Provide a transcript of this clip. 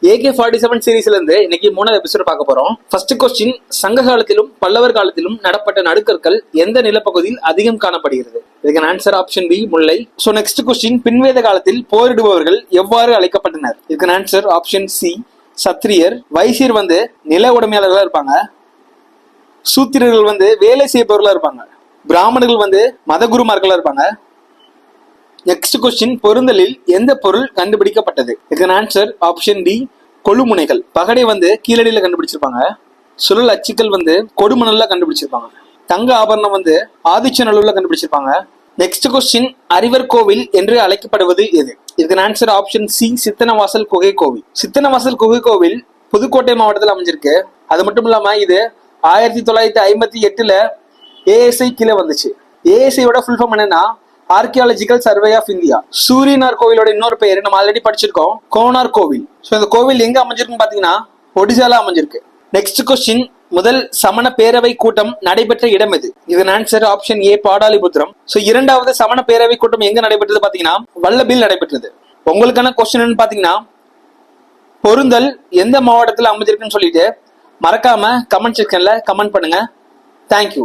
AK-47 சீரீஸ்ல இருந்து இன்னைக்கு 3வது எபிசோட் பார்க்க போறோம். ஃபர்ஸ்ட் கொஸ்டின், சங்க காலத்திலும் பல்லவர் காலத்திலும் நடப்பட்ட நடுக்கற்கள் எந்த நிலப்பகுதியில் அதிகம் காணப்படுகிறது? இதுக்கு ஆன்சர் ஆப்ஷன் பி, முல்லை. சோ நெக்ஸ்ட் கொஸ்டின், பின்வேத காலத்தில் போரிடுபவர்கள் எவ்வாறு அழைக்கப்பட்டனர்? இதுக்கு ஆன்சர் ஆப்ஷன் சி, சத்திரியர். வைசியர் நில உடைமையாளர்களா இருப்பாங்க. சூத்திரர்கள் வேலை செய்பவர்களா இருப்பாங்க. பிராமணர்கள் மதகுருமார்களா இருப்பாங்க. நெக்ஸ்ட் கொஸ்டின், பொருந்தலில் எந்த பொருள் கண்டுபிடிக்கப்பட்டது? இதுக்கு ஆன்சர் ஆப்ஷன் டி, கொழுமுனைகள். பகடை கீழடியில கண்டுபிடிச்சிருப்பாங்க. சுழல் அச்சுக்கள் கொடுமணல்ல கண்டுபிடிச்சிருப்பாங்க. தங்க ஆபரணம் ஆதிச்சநல்லூர்ல கண்டுபிடிச்சிருப்பாங்க. நெக்ஸ்ட் கொஸ்டின், அறிவர் கோவில் என்று அழைக்கப்படுவது எது? இதுக்கு ஆன்சர் ஆப்ஷன் சி, சித்தனவாசல் குகை கோவில். சித்தனவாசல் குகை கோவில் புதுக்கோட்டை மாவட்டத்தில் அமைஞ்சிருக்கு. அது மட்டும் இல்லாம இது 1958ல ASI கீழே வந்துச்சு. ASIயோட ஃபுல் ஃபார்ம் என்னன்னா ஆர்கியாலஜிக்கல் சர்வே ஆஃப் இந்தியா. சூரியனார் கோவிலோட இன்னொரு பெயர் நம்ம ஆல்ரெடி படிச்சிருக்கோம், கோனார் கோவில். ஸோ இந்த கோவில் எங்க அமைஞ்சிருக்குன்னு பாத்தீங்கன்னா ஒடிசால அமைஞ்சிருக்கு. நெக்ஸ்ட் கொஸ்டின், முதல் சமண பேரவை கூட்டம் நடைபெற்ற இடம் எது? இதன் answer option A, Pataliputram. So இரண்டாவது சமண பேரவை கூட்டம் எங்க நடைபெற்றது பாத்தீங்கன்னா வல்லபில் நடைபெற்றது. உங்களுக்கான கொஸ்டின் பாத்தீங்கன்னா பொருந்தல் எந்த மாவட்டத்தில் அமைஞ்சிருக்குன்னு சொல்லிட்டு மறக்காம கமெண்ட் செக்ஷன்ல கமெண்ட் பண்ணுங்க. தேங்க்யூ.